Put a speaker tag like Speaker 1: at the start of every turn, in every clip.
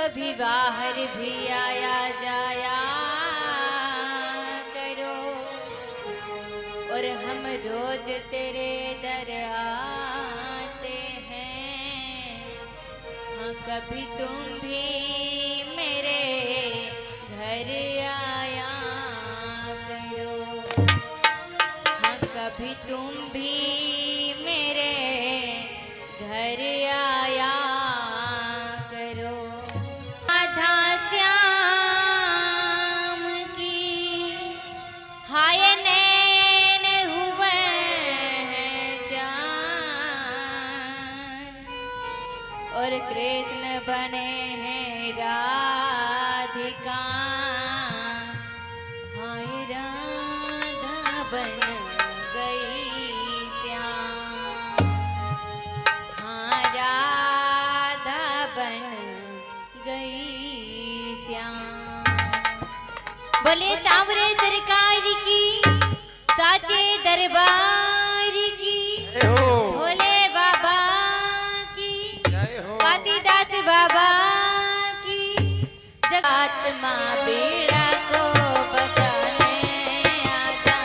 Speaker 1: कभी बाहर भी आया जाया करो, और हम रोज तेरे दर आते हैं। हाँ कभी तुम भी मेरे घर आया करो, हाँ कभी तुम भी मेरे घर आया करो। राधा श्याम की हाय नैन हुए हैं चार, और कृष्ण बने हैं राधिका। हाय राधा बन गई श्याम, हाँ राधा बन गई श्याम। बोले तावरे सरकार की, साचे दरबार की, भोले बाबा की, काशीदास बाबा की, जगात्मा बेड़ा को बचाने आजा।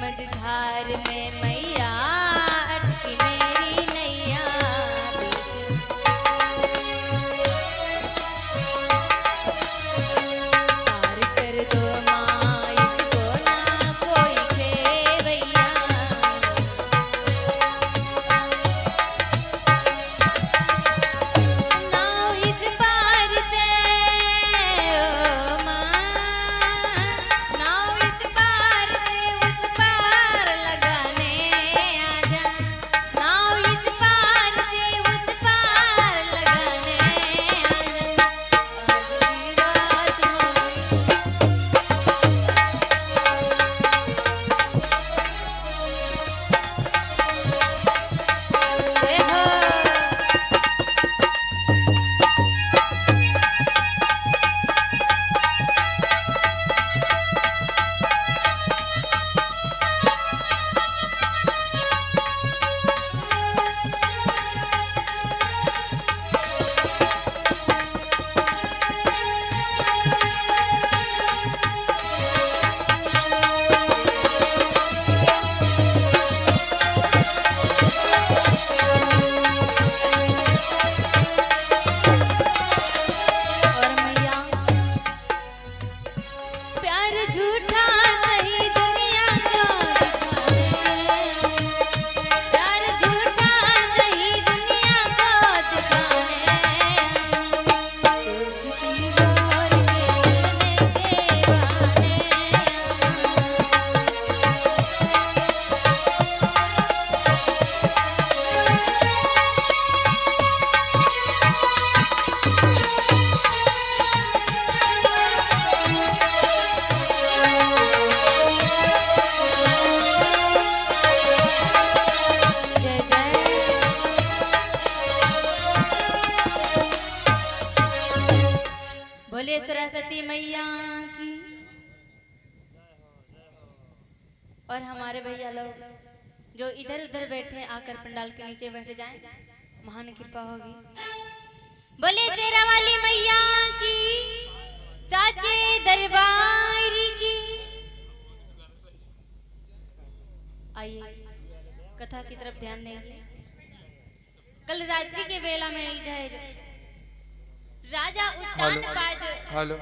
Speaker 1: मझधार में मैया अटकी मेरी नैया पार कर दो माँ इसको ना कोई खेवैया नाव इस पार से ओ माँ नाव इस पार से उस पार लगाने आजा नाव इस पार से उस पार लगाने आजा आज की रात हो और मैया प्यार झूठा सही दुनिया को दिखा दे प्यार झूठा सही दुनिया को दिखा दे किसी और के मिलने के बहाने जय जय बोले सरस्वती मैया की और हमारे भैया लोग जो इधर उधर बैठे आकर पंडाल के नीचे बैठ जाएं महान कृपा होगी बोले तेरा वाली मैया की साचे दरबार की आइए कथा की तरफ ध्यान देंगे कल रात्रि के बेला में इधर राजा उत्तानपाद
Speaker 2: हेलो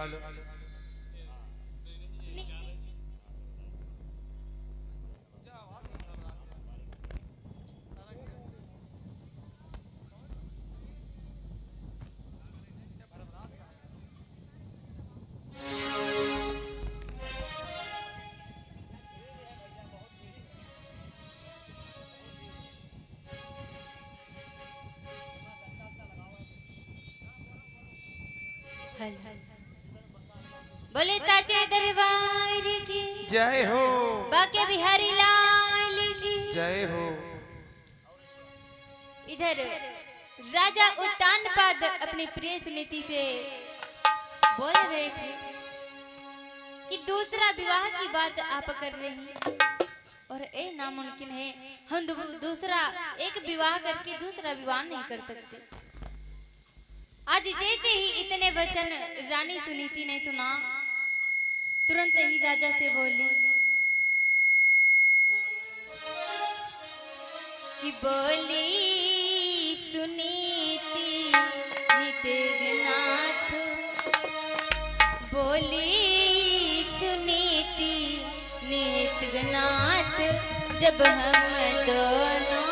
Speaker 1: बोले ताजे दरबार की
Speaker 2: जय हो
Speaker 1: बाके बिहारी लाल की
Speaker 2: जय हो।
Speaker 1: इधर राजा उत्तानपाद अपनी प्रिय सुनीति से बोल रहे थे कि दूसरा विवाह की बात आप कर रही और ये नामुमकिन है हम दूसरा एक विवाह करके दूसरा विवाह नहीं कर सकते। आज जैसे ही इतने वचन रानी सुनीति ने सुना तुरंत ही राजा से बोली कि बोली सुनीति नितेगनाथ बोली सुनीति नितेगनाथ जब हम दोनों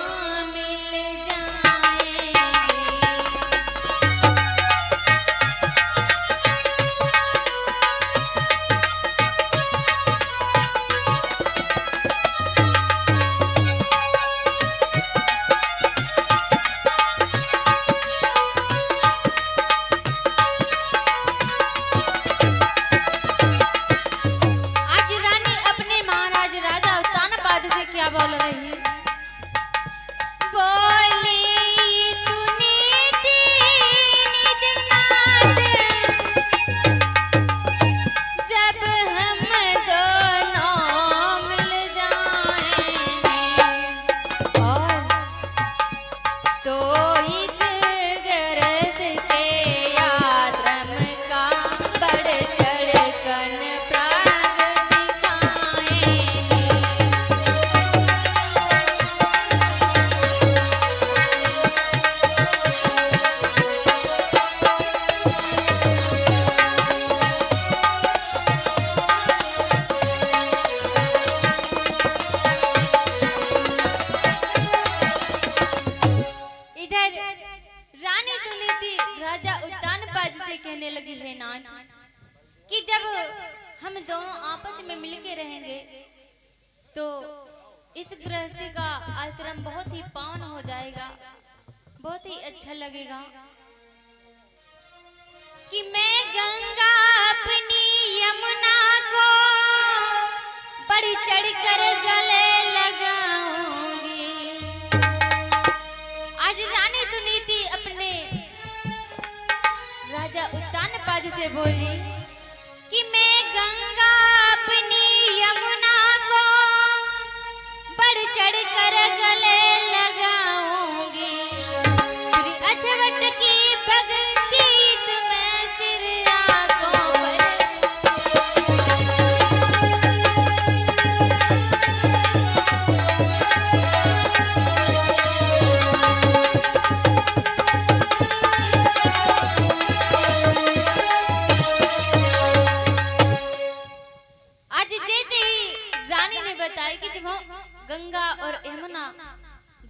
Speaker 1: मिल जाएंगे क्या बोल रही बोली कहने लगी है नाथ कि जब हम दोनों आपस में मिलके रहेंगे तो इस गृहस्थी का आश्रम बहुत ही पावन हो जाएगा, बहुत ही अच्छा लगेगा। कि मैं गंगा अपनी यमुना को बढ़ चढ़ कर गले लगाऊंगी। आज रानी सुनीति अपने राजा उत्तानपाद से बोली कि मैं गंगा अपनी यमुना को बढ़ चढ़ कर गले लगाऊंगी। अछवट की भक्ति तुम्हें सिर आंखों पर। आज जैसे रानी ने बताया कि जब हम गंगा और यमुना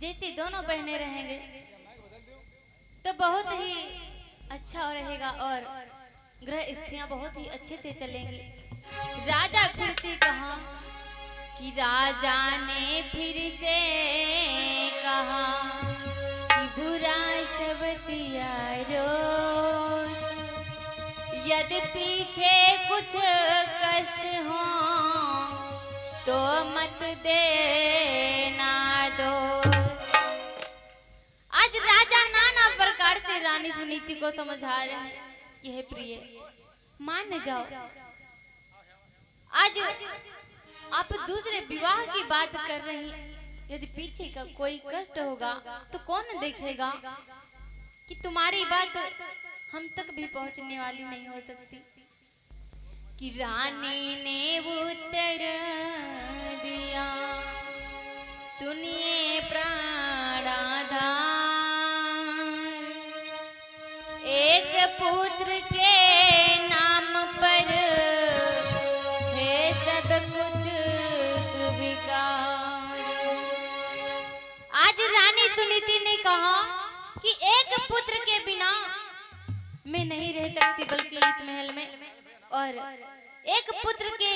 Speaker 1: जैसे दोनों बहने रहेंगे तो बहुत ही अच्छा रहेगा और ग्रह स्थितियां बहुत ही अच्छे से चलेंगी। राजा फिर से कहा कि राजा ने फिर से कहा कि बुरा सबतिया रोज यदि पीछे कुछ कष्ट हो तो मत देना दोष। आज राजा नाना प्रकार से रानी सुनीति को समझा रहे हैं कि हे प्रिय मान जाओ, आज आप दूसरे विवाह की बात कर रही, यदि पीछे का कोई कष्ट होगा तो कौन देखेगा कि तुम्हारी बात हम तक भी पहुंचने वाली नहीं हो सकती। कि रानी ने उत्तर दिया सुनिए प्राणाधार, एक पुत्र के नाम पर है सब कुछ स्वीकार। आज रानी सुनीति ने कहा कि एक पुत्र के बिना मैं नहीं रह सकती बल्कि इस महल में, और एक पुत्र के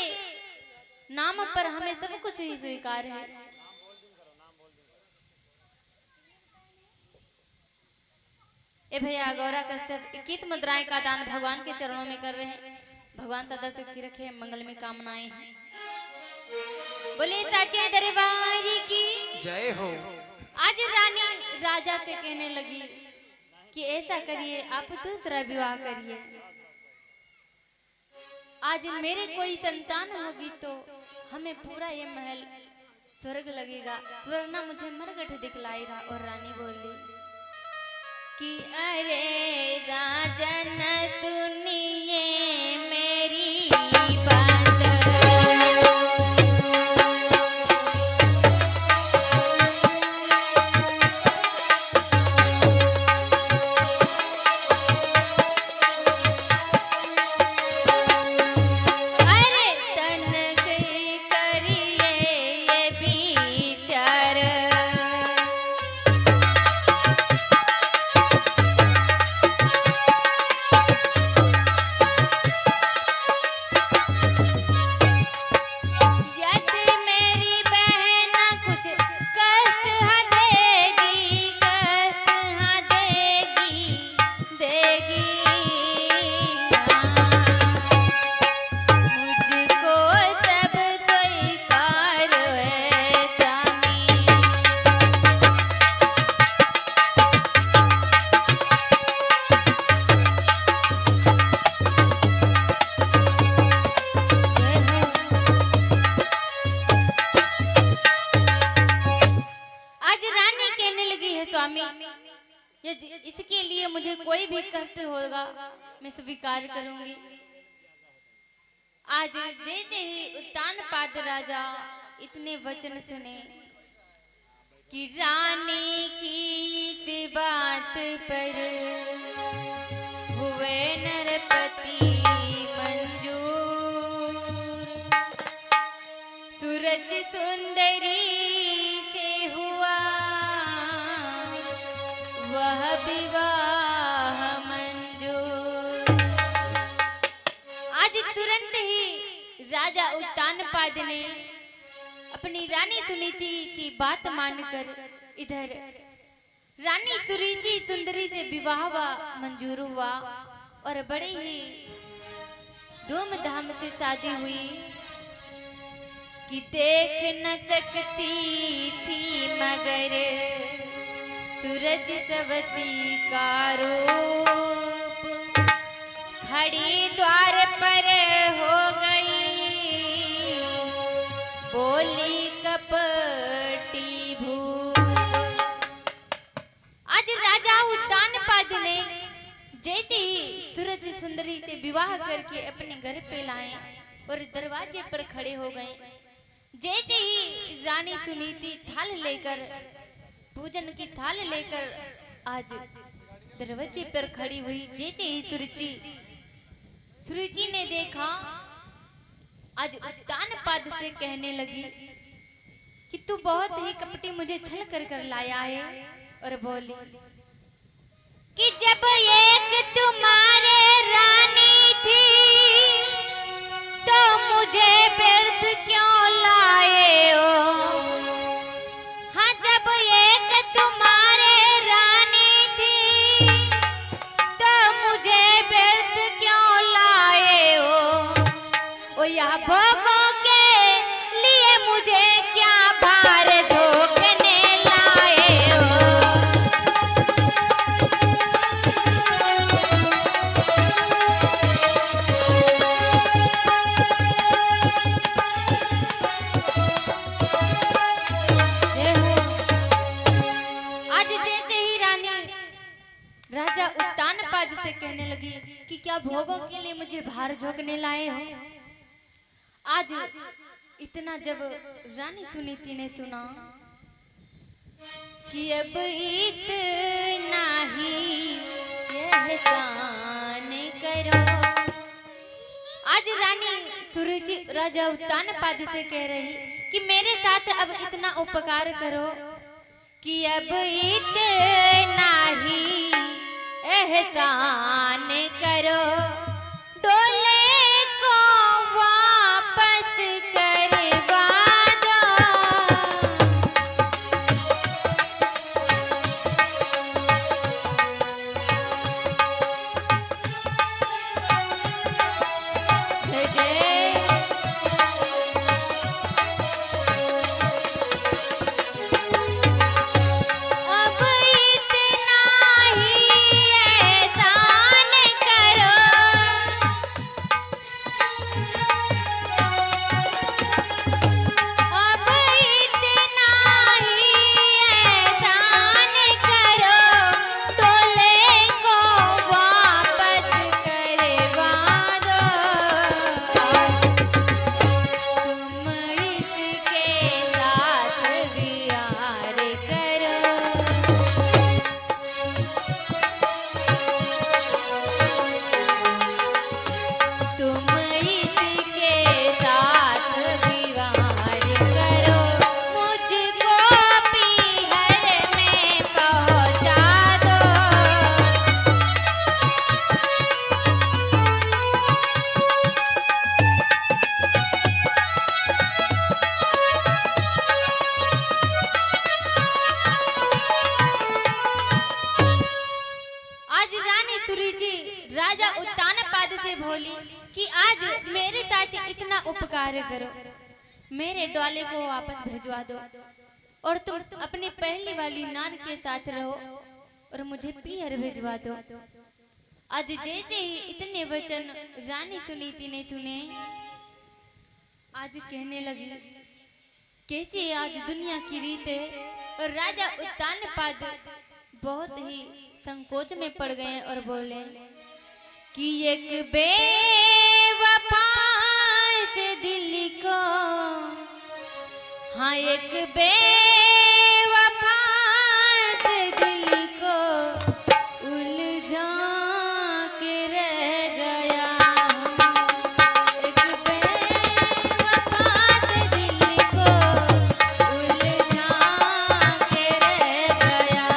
Speaker 1: नाम पर हमें सब कुछ ही स्वीकार है। ए भैया गौरा कश्यप 21 मुद्राएं का दान भगवान के चरणों में कर रहे हैं। भगवान सदा सुखी रखे, मंगल में कामनाएं हैं। बोले साचे दरबार की
Speaker 2: जय हो।
Speaker 1: आज रानी राजा से कहने लगी कि ऐसा करिए आप दूसरा विवाह करिए। आज मेरे कोई संतान होगी तो हमें पूरा ये महल स्वर्ग लगेगा, वरना मुझे मरघट दिखलाई रहा। और रानी बोली कि अरे राजन सुनिए मेरी बात, इसके लिए मुझे कोई भी कष्ट होगा मैं स्वीकार करूंगी। आज जैसे ही उत्तानपाद राजा इतने वचन सुने कि रानी की इस बात पर हुए नरपति मंजूर, सूरज सुंदरी से हुआ वह विवाह मंजूर। राजा उत्तानपाद ने अपनी रानी सुनीति की बात मानकर इधर रानी सुरुचि सुंदरी से विवाह मंजूर हुआ और बड़े ही धूमधाम से शादी हुई कि देख न सकती थी मगर सूरज सवसी का रूप, हरिद्वार पर हो गई बोली कपटी भूप। आज राजा उत्तानपाद ने जैसे ही सूरज सुंदरी से विवाह करके अपने घर पे लाए और दरवाजे पर खड़े हो गए, जैसे ही रानी सुनीति थाल लेकर पूजन की थाल लेकर आज दरवाजे पर खड़ी हुई, जैसे ही सुरुचि ने देखा, आज उत्तानपाद से कहने लगी कि तू बहुत ही कपटी मुझे छल कर लाया है, और बोली कि जब एक तुम्हारे रानी थी तो मुझे व्यर्थ क्यों लाए हो। हाँ, जब एक तुम्हारे रानी थी तो मुझे व्यर्थ क्यों लाए हो। ओ यह भोगों के लिए मुझे क्या भार झोंकने लाए हो। राजा उत्तानपाद से कहने लगी कि क्या भोगों के लिए मुझे भार झोंकने लाए हो। आज इतना जब रानी सुनीति ने सुना कि अब इतना ही एहसान करो, आज रानी सुरुचि राजा उत्तानपाद से कह रही कि मेरे साथ अब इतना उपकार करो कि अब इतना ही एहसान करो, डोले को वापस करवा दो। राजा उत्तानपाद से बोली कि आज मेरे साथ इतना उपकार करो, मेरे डोले को वापस भिजवा दो और तुम अपनी पहली वाली नार के साथ रहो और मुझे पियर भिजवा दो। आज जैसे ही इतने वचन रानी सुनीति ने सुने, आज कहने लगी कैसे आज दुनिया की रीत है, और राजा उत्तानपाद बहुत ही संकोच में पड़ गए और बोले कि एक बेवफा से दिल को, हाँ एक बेवफा से दिल को उलझा के रह गया। एक बेवफा से दिल को उलझा के रह गया।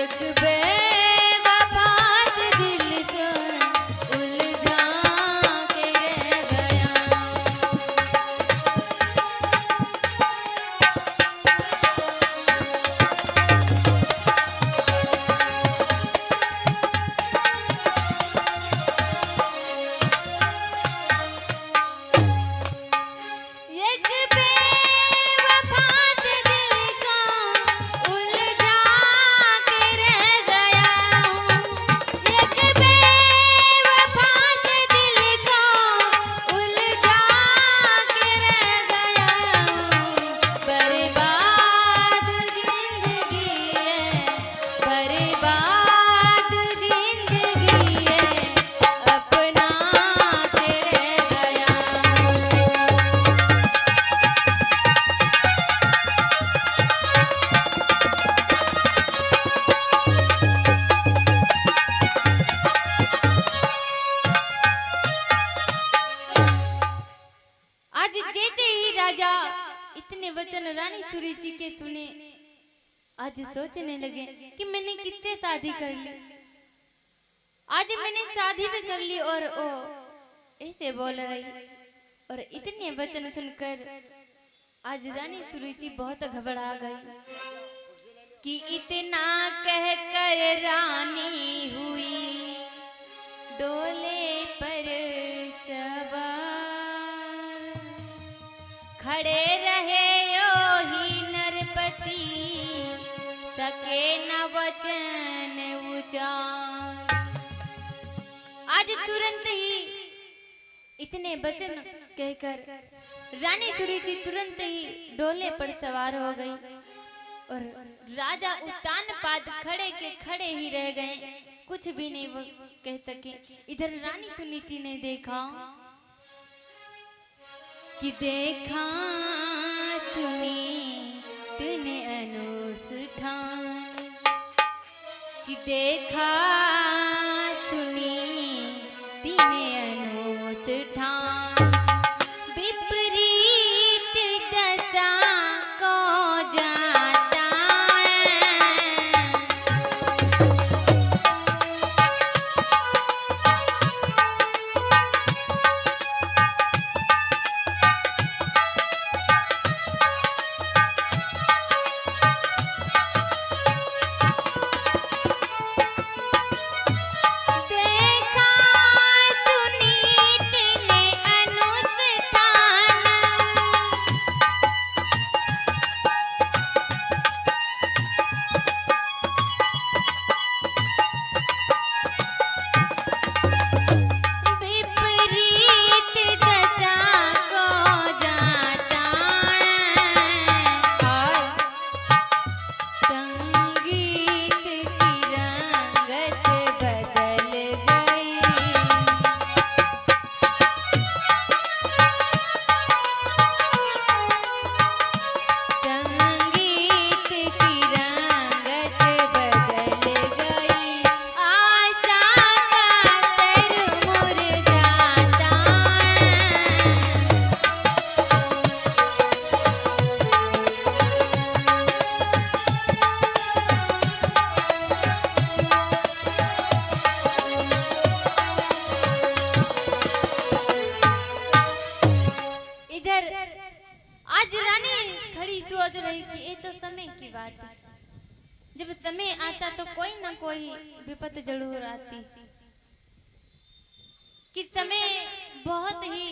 Speaker 1: एक बेवफा से दिल तो उलझा के रह गया। एक बेवफा से दिल को उलझा के रह गया हूँ। एक बेवफा से दिल को उलझा के रह गया हूँ। बर्बाद जिंदगी है, बर्बाद जिंदगी है, अपना के रह गया हूँ। आज जैसे ही राजा इतने वचन रानी सुरुचि के सुने, आज सोचने लगे कि मैंने किससे शादी कर ली। आज मैंने शादी भी कर ली और ओ ऐसे बोल रही। और इतने वचन सुनकर आज रानी सुरुचि बहुत घबरा गई कि इतना कहकर रानी हुई डोले पर सवार। खड़े रहे यो ही नरपति, सके न वचन उचार। आज तुरंत ही इतने वचन कहकर रानी सुरुचि तुरंत ही डोले पर सवार हो गई और राजा उत्तानपाद खड़े के खड़े ही रह गए, कुछ भी नहीं वो कह सके। इधर रानी सुनीति ने देखा कि देखा सुनी तूने अनुष्ठान, कि देखा सुनी तूने अनुष्ठान। विपरीत दशा को जाता है, सोच रही थी ये तो समय की बात है, जब समय आता तो कोई ना कोई विपत जरूर आती। कि समय बहुत ही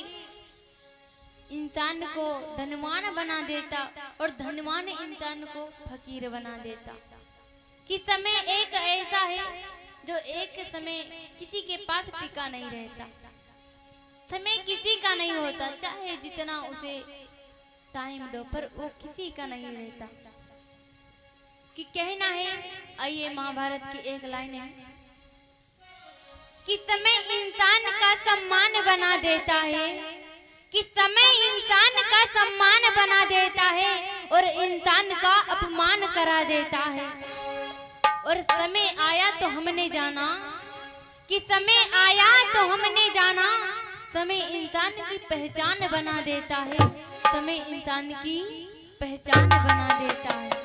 Speaker 1: इंसान को धनवान बना देता और धनवान इंसान को फकीर बना देता। कि समय एक ऐसा है जो एक समय किसी के पास टिका नहीं रहता। समय किसी का नहीं होता, चाहे जितना उसे टाइम दो पर वो किसी का नहीं रहता। कि कहना है, आइए महाभारत की एक लाइन है कि समय इंसान का सम्मान बना देता है, कि समय इंसान का सम्मान बना देता है और इंसान का अपमान करा देता है। और समय आया तो हमने जाना, कि समय आया तो हमने जाना, समय इंसान की पहचान बना देता है, समय इंसान की पहचान बना देता है।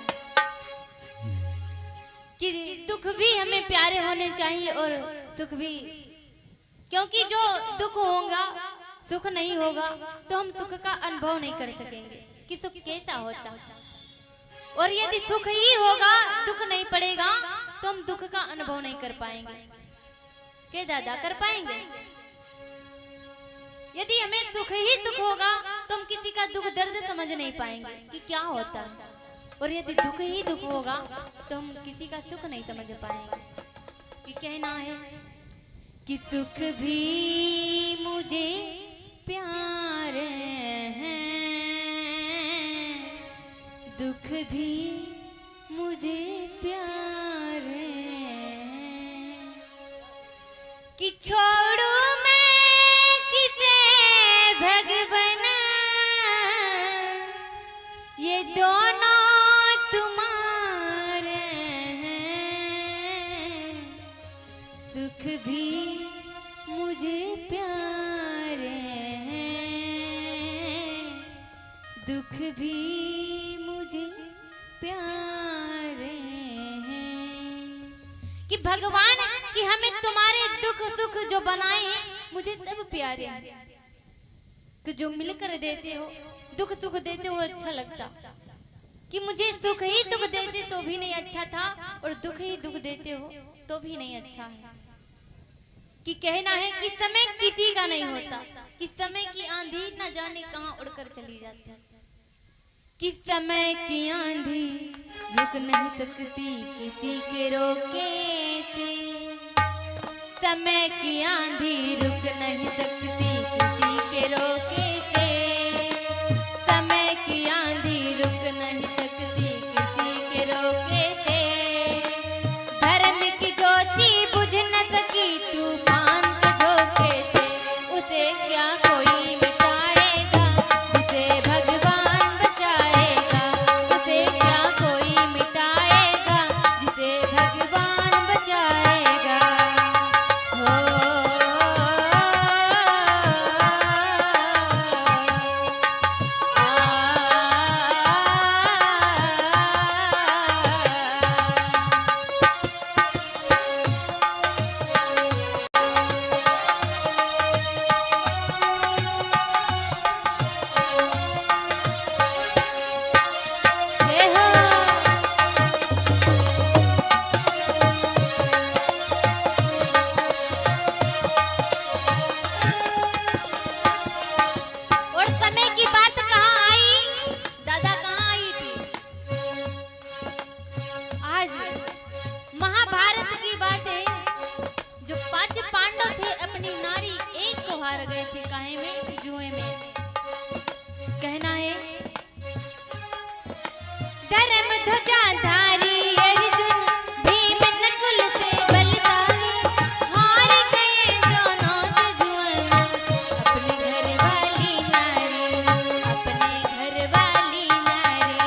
Speaker 1: कि दुख दुख भी हमें प्यारे होने चाहिए और सुख भी, क्योंकि जो दुख होगा सुख नहीं होगा तो हम सुख का अनुभव नहीं कर सकेंगे कि सुख कैसा होता है। और यदि सुख ही होगा दुख नहीं पड़ेगा तो हम दुख का अनुभव नहीं कर पाएंगे। क्या दादा कर पाएंगे? यदि हमें सुख ही सुख होगा तो हम किसी का दुख दर्द समझ नहीं पाएंगे कि क्या होता है। और यदि दुख ही दुख होगा तो हम किसी का सुख नहीं समझ पाएंगे। कि कहना है कि सुख भी मुझे प्यारे हैं, दुख भी मुझे प्यारे हैं, कि छोड़ू मैं किसे भगवन, ये दोनों तुम्हारे हैं, सुख भी मुझे प्यारे हैं, दुख भी मुझे प्यारे हैं। कि भगवान कि हमें तुम्हारे दुख सुख जो बनाए हैं मुझे सब प्यारे हैं। कि जो मिलकर देते हो दुख सुख देते हो अच्छा लगता, कि मुझे सुख ही दुख देते तो भी नहीं अच्छा था और दुख ही दुख देते हो तो भी नहीं अच्छा है। कि कहना है कि समय किसी का नहीं होता, कि समय की आंधी न जाने कहां उड़कर चली जाती है, कि समय की आंधी रुक नहीं सकती किसी के रोके से, समय की आंधी रुक नहीं सकती किसी के रोके से, समय की आंधी रुक नहीं सकती किसी के रोके से, धर्म की ज्योति बुझ न सकी तूफान के झोंके से, उसे क्या कोई मिटाएगा जिसे भगवान बचाएगा, उसे क्या कोई मिटाएगा जिसे भगवान बचाएगा। गए थे काहे में, जुए में। कहना है धर्म ध्वजा धारी अर्जुन भीम नकुल से बलिदानी, हार गए दोनों से जुए में अपने घर वाली नारी, अपने घर वाली नारी।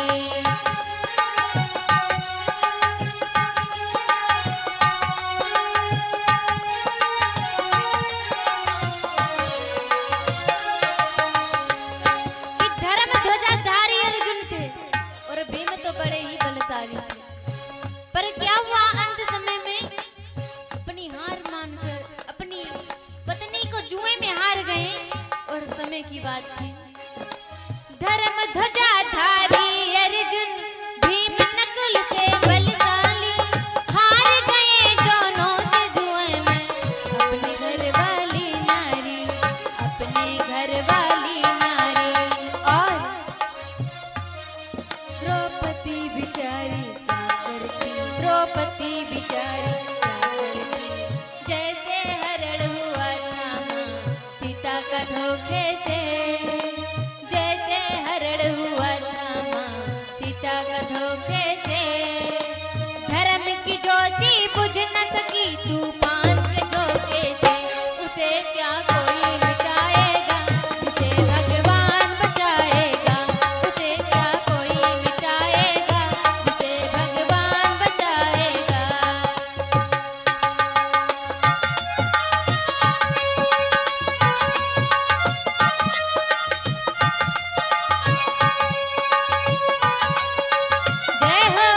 Speaker 1: पर क्या हुआ अंत समय में, अपनी हार मानकर अपनी पत्नी को जुए में हार गए। और समय की बात थी धर्म ध्वजा धारी अर्जुन भीम नकुल से बलिदानी, हार गए दोनों से जुए में अपने घर वाली नारी, अपने घर वाली नारी। और द्रौपदी बिचारी द्रौपदी बिचारी जैसे हरण हुआ था सीता का धोखे से, जैसे हरण हुआ था सीता का धोखे से। धर्म की ज्योति बुझ न सकी तूफान के झोंके से, उसे क्या कोई मिटाएगा जिसे भगवान बचाएगा, उसे क्या कोई मिटाएगा जिसे भगवान बचाएगा। जय हो।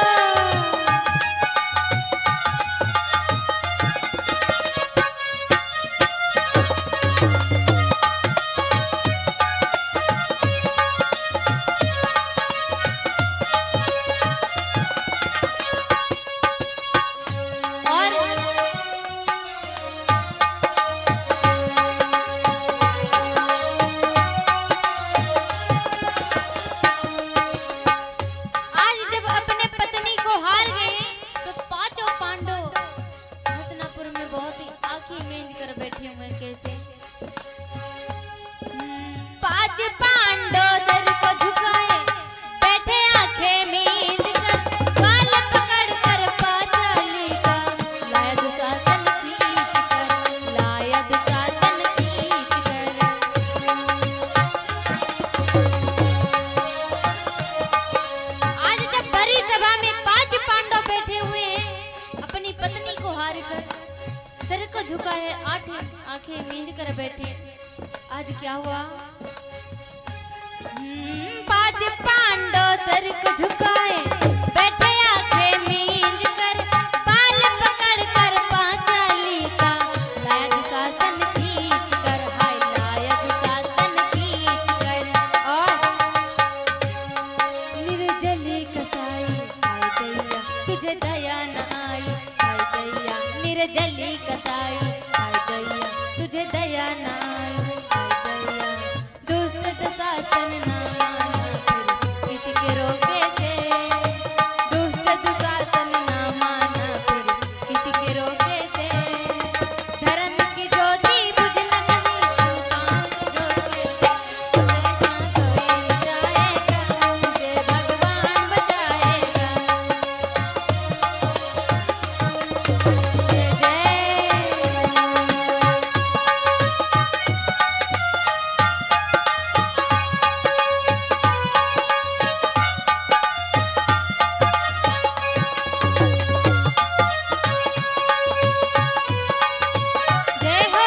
Speaker 1: सभा में 5 पांडव बैठे हुए हैं, अपनी पत्नी को हार कर सर को झुका है, 8 आंखें मींज कर बैठे। आज क्या हुआ? 5 पांडव सर को झुकाए बैठे, आंखें मींज कर, बाल पकड़ कर पांचाली का लायक शासन खींच कर, हाय लायक शासन खींच कर, और निर्जली कसाई हाय दैया तुझे दया न आई, हाय दैया निर्जली कसाई हाय दैया तुझे दया न आई, हाय दैया दुष्ट शासन न माना फिर किसी के रोके से, दुष्ट शासन न माना फिर किसी के रोके से, धर्म की ज्योति बुझ न कहीं तूफान को झोंके से, तुझे ना कोई बचाएगा, तुझे भगवान बचाएगा। जय जय जय हो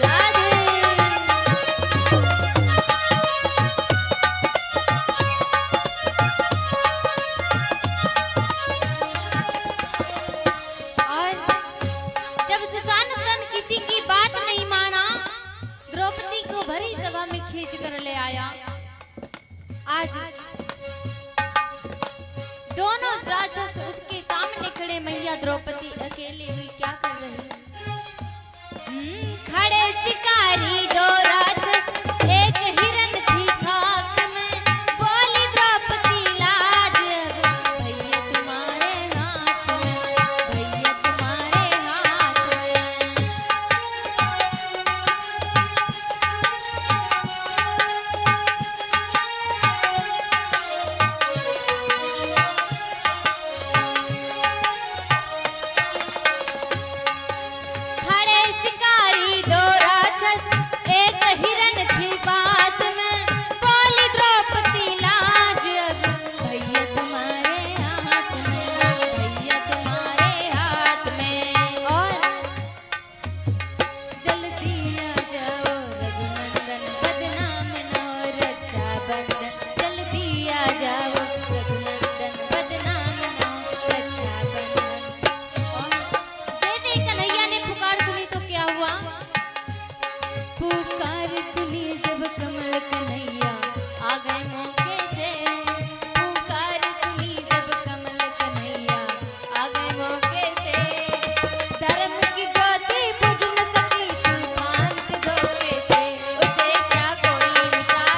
Speaker 1: राधे। और जब सुशासन किसी की बात नहीं माना, द्रौपदी को भरी सभा में खींच कर ले आया। आज दोनों राक्षस उसके सामने खड़े, मैया द्रौपदी अकेली हुई क्या कर रही? खड़े शिकारी 2 राक्षस, एक हिरन थी खाक में, बोली द्रौपदी लाज अब भैया तुम्हारे हाथ में, भैया तुम्हारे हाथ में। खड़े शिकारी 2 राक्षस, एक हिरन थी बात में, बोली द्रौपदी लाज अब भैया तुम्हारे हाथ में, भैया तुम्हारे हाथ में, और जल्दी आ जाओ रघुनंदन बदनाम न हो रक्षा बंधन, जल्दी आ जाओ रघुनंदन बदनाम न हो रक्षा बंधन। और जैसे कन्हैया ने पुकार सुनी तो क्या हुआ? पुकार सुनी जब कमल कन्हैया आ गए मौके से, पुकार सुनी जब कमल कन्हैया आ गए मौके से, धर्म की ज्योति बुझ न सकी तूफान के झोंके से, उसे क्या कोई मिटाएगा, उसे क्या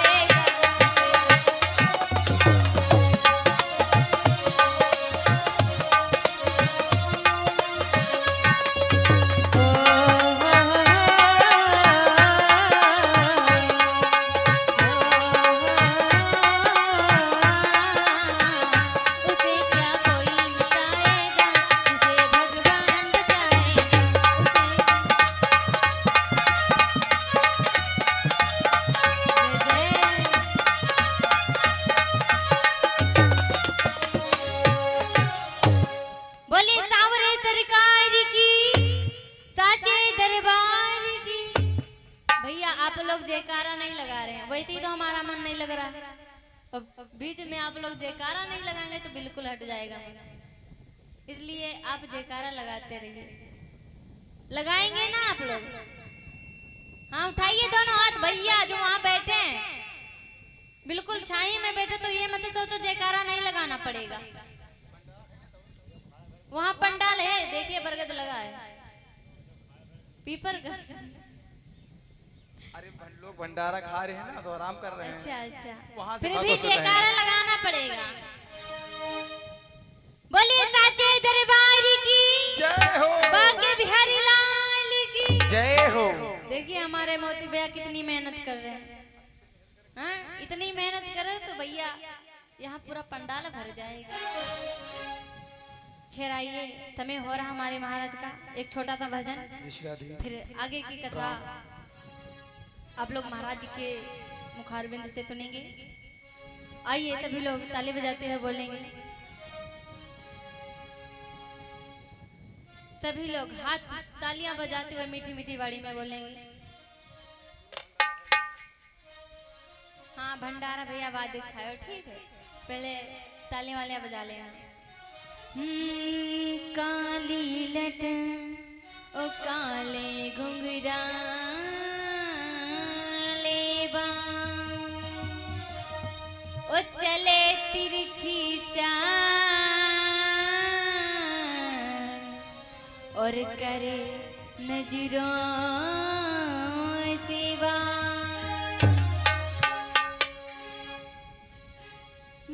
Speaker 1: कोई मिटाएगा, उसे भगवान बचाएगा, बोले सावरे सरकार की, साचे दरबार की। भैया आप लोग जयकारा नहीं लगा रहे हैं, वैसे ही तो हमारा मन नहीं लग रहा, अब बीच में आप लोग जयकारा नहीं लगाएंगे तो बिल्कुल हट जाएगा मन। इसलिए आप जयकारा लगाते रहिए। लगाएंगे ना आप लोग? हाँ उठाइए दोनों हाथ भैया जो वहां बैठे हैं, बिल्कुल छाई में बैठे, तो ये मत सोचो जयकारा नहीं लगाना पड़ेगा। वहां पंडाल है, देखिए बरगद लगा है, पीपर का।
Speaker 2: अरे लोग भंडारा खा रहे हैं ना तो आराम कर रहे हैं।
Speaker 1: अच्छा अच्छा,
Speaker 2: वहाँ से
Speaker 1: फिर
Speaker 2: बात
Speaker 1: भी
Speaker 2: हो सकता है।
Speaker 1: जयकारा लगाना पड़ेगा। बोलिए साचे दरबार की
Speaker 2: जय हो,
Speaker 1: बांके बिहारी लाल की
Speaker 2: जय हो।
Speaker 1: देखिए हमारे मोती भैया कितनी मेहनत कर रहे हैं। हाँ इतनी मेहनत करे तो भैया यहाँ पूरा पंडाल भर जाएगा। खैर आइए, समय हो रहा हमारे महाराज का एक छोटा सा भजन, फिर आगे की कथा आप लोग महाराज जी के मुखारबिंद से सुनेंगे। आइए सभी लोग ताली बजाते हुए बोलेंगे। सभी लोग हाथ तालियां बजाते हुए मीठी मीठी वाणी में बोलेंगे। हाँ भंडारा भैया बाद दिखाओ, ठीक है, पहले तालियां वालियां बजा लेना। काली लट ओ काले घुंघरा लेबा ओ चले तिरछी चाल और करे नजरों से वार।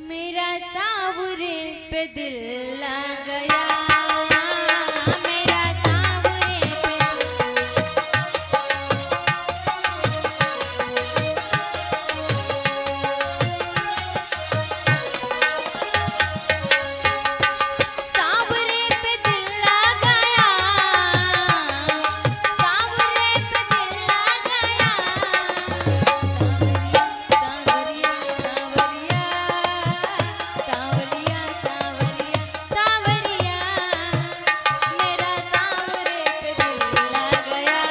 Speaker 1: मेरा ताबुरे पे दिल लग गया, मेरा ताबुरे पे ताबुरे पे दिल लग गया, ताबुरे पे दिल लग गया। तावरिया तावरिया तावरिया तावरिया तावरिया मेरा तावरे पे दिल लग गया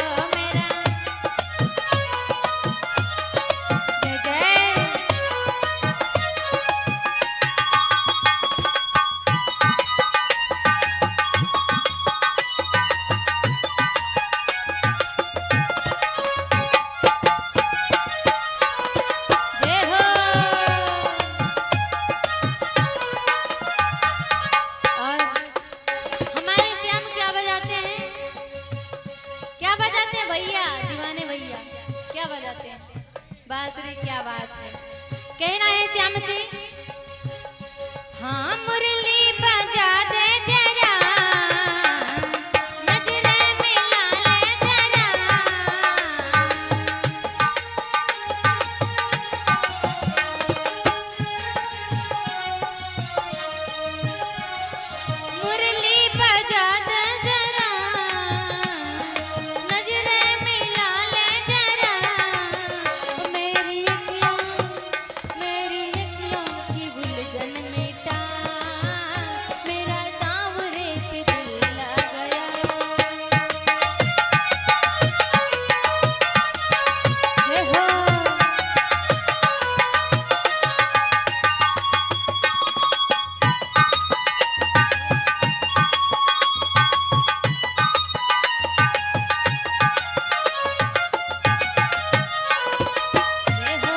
Speaker 1: हो मेरा। जय जय जय हो। और हमारे श्याम क्या बजाते हैं, क्या बजाते हैं भैया, दीवाने भैया क्या बजाते हैं? बांसुरी, क्या बात है, कहना है श्याम से। हाँ मुरली बजा दे जरा, नजरें मिला ले जरा। मुरली बजा दे जरा, नजरें मिला ले जरा। मेरी अखियों की उलझन मिटा, मेरा तावरे पे दिल लग गया। जय हो। जय हो।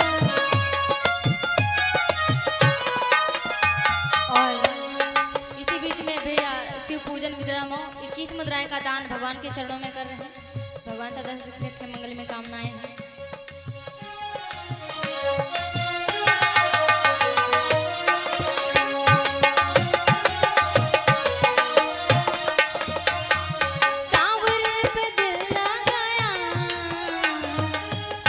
Speaker 1: और इसी बीच में भैया शिव पूजन मुद्राओं 21 मुद्राएं का दान भगवान के चरणों में कर रहे हैं। भगवान सदा सुख के मंगल में कामनाएं हैं। तावरे पे दिल लग गया,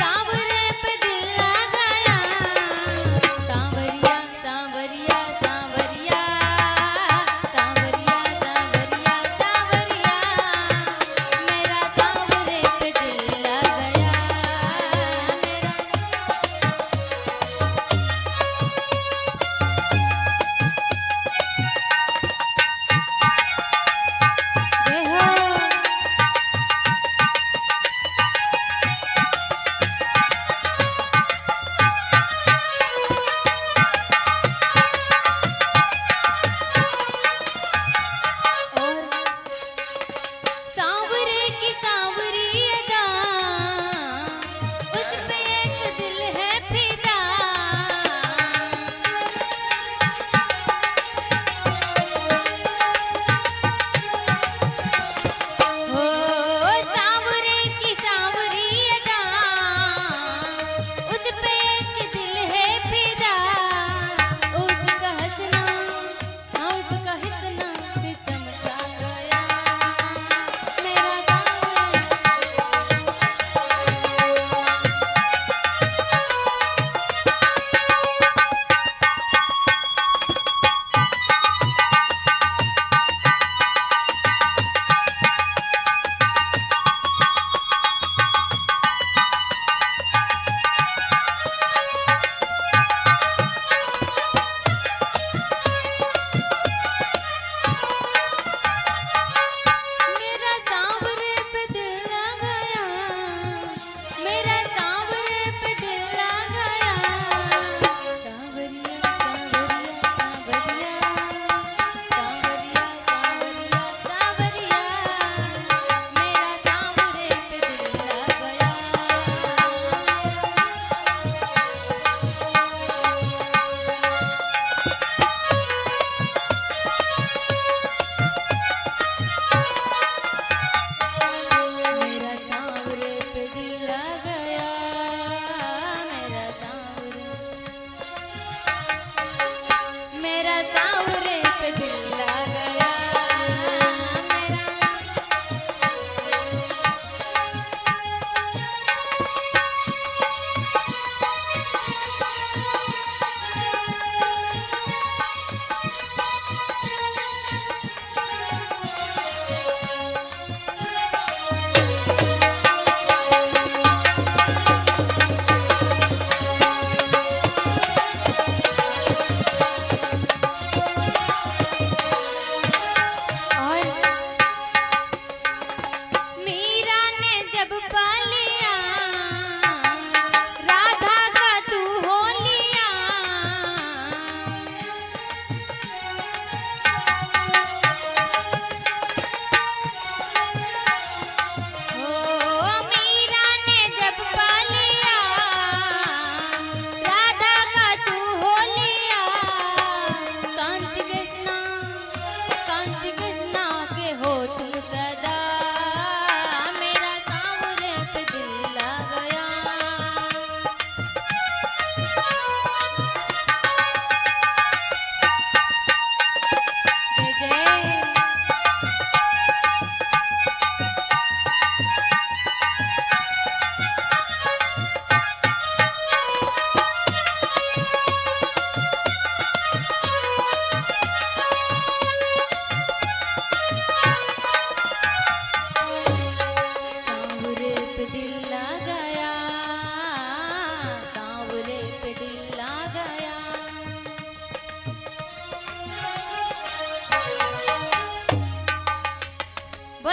Speaker 1: तावरे पे दिल लग गया। तावरिया तावरिया तावरिया तावरिया तावरिया तावरिया मेरा तावरे पे दिल लग गया।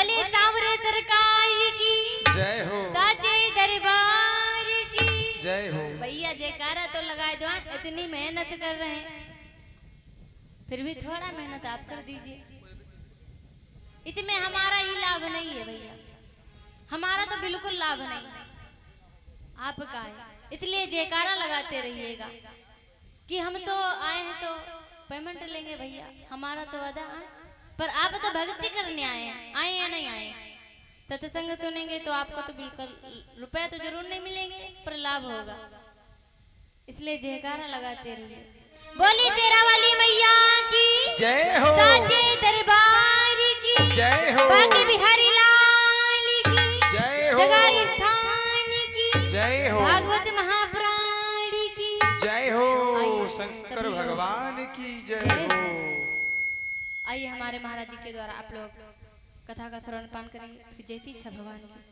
Speaker 1: बोले सांवरे सरकार की
Speaker 2: जय हो,
Speaker 1: साचे दरबार की
Speaker 2: जय हो।
Speaker 1: भैया जयकारा तो लगाए दो, इतनी मेहनत कर रहे हैं, फिर भी थोड़ा मेहनत आप कर दीजिए। इसमें हमारा ही लाभ नहीं है भैया, हमारा तो बिल्कुल लाभ नहीं, आपका है। इसलिए जयकारा लगाते रहिएगा कि हम तो आए हैं तो पेमेंट लेंगे भैया, हमारा तो वादा है, पर आप तो भक्ति करने आए हैं, आए या नहीं आए। सत्संग सुनेंगे तो आपको तो बिल्कुल रुपया तो जरूर नहीं मिलेंगे, पर लाभ होगा। इसलिए जयकारा लगाते रहिए। बोली तेरा वाली मैया की
Speaker 2: जय हो,
Speaker 1: साचे दरबार की
Speaker 2: जय हो,
Speaker 1: बाकी बिहारी लाल की
Speaker 2: जय हो,
Speaker 1: जगाई स्थान की
Speaker 2: जय हो,
Speaker 1: भागवत महाप्राण की
Speaker 2: जय हो,
Speaker 1: आइए,
Speaker 2: शंकर
Speaker 1: सभी लोग।
Speaker 2: भगवान की जय
Speaker 1: जय
Speaker 2: हो।
Speaker 1: आइए हमारे महाराज जी के द्वारा आप लोग कथा का श्रवण पान करेंगे। फिर जैसी इच्छा भगवान की।